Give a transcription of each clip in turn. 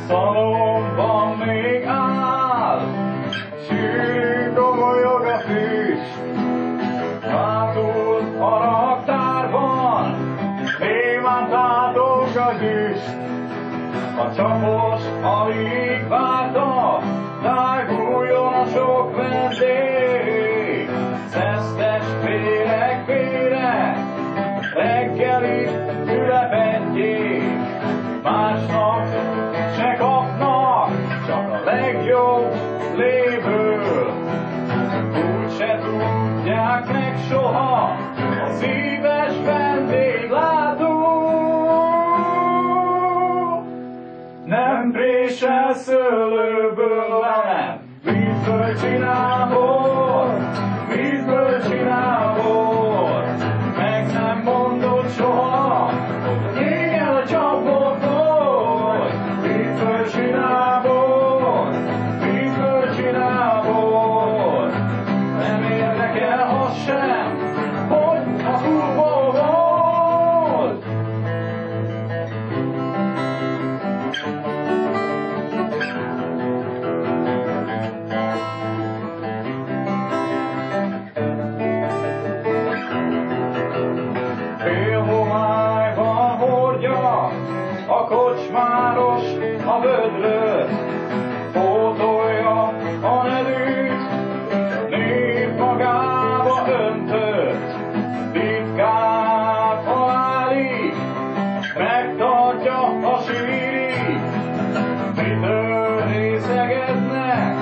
Szalomban még áll, sűrű gomolyog a füst. Hátul a raktárban, némán tátog a gyüst. A csapos alig várta, táguljon a sok vendég. Szesztestvérek vére, reggelig ülepedjék. Másnap se kapnak, csak a legjobb léből. Úgyse tudják meg soha a szíves vendéglátó. Nem présel szőlőből le, vízből csinál bort, vízből csinál bort. Meg nem mondod soha, hogy éjjel a csapot volt. Vízből csinál bort, vízből csinál bort. Nem érdekel az sem, hogy a húból volt. Félhomályban hordja a kocsmáros a vödröt, pótolja a nedűt, nép magába öntött. Titkát halálig, megtartja a sírig, mitől részegednek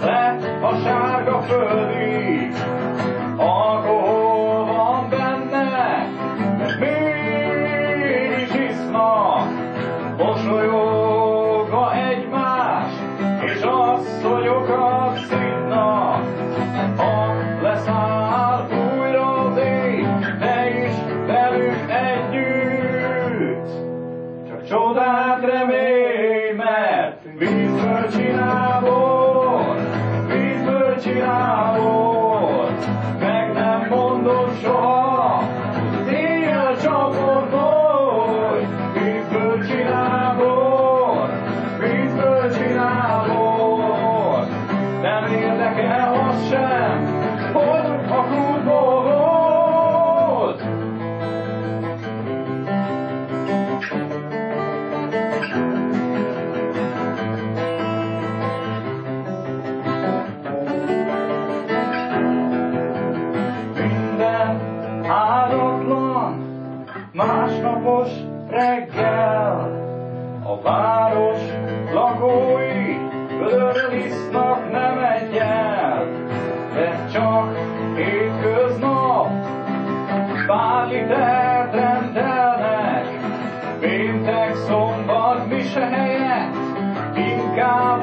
le a sárga földig. Alkohol van benne, mégis isznak, mosolyogva egymást, és asszonyokat szidnak. Ha leszáll újra az ég, ne is velük együtt, csak csodát remélj, mert vízből csinál bort, vízből csinál bort. Meg nem mondod soha, hogy éjjel csapod volt. Vízből csinál bort, vízből csinál bort. Nem érdekel az sem, hogy a kútból volt. Minden áldatlan, másnapos reggel. A város lakói vödörről isznak nem egyel, de csak hétköznap pár litert rendelnek. Péntek, szombat, mise helyett inkább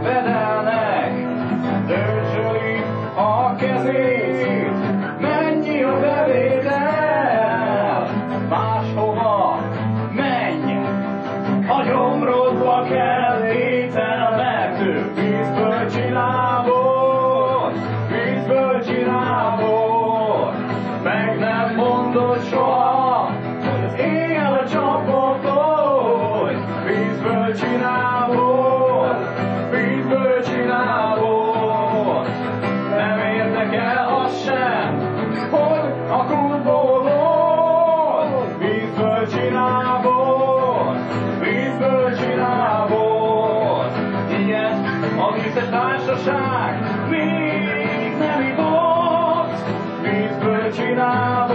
vedelnek. Dörzsöli a kezét, mennyi a bevétel, máshova menj, a gyomrodba kell étel, mert ő vízből csinál bort, vízből csinál bort. Meg nem mondod soha, hogy az éjjel a csapot volt. Vízből csinál bort, vízből csinál bort. Nem érdekel az sem, hogy a kútból volt. Vízből csinál bort, vízből csinál bort. Ilyen a vízes társaság még nem ivott. Vízből csinál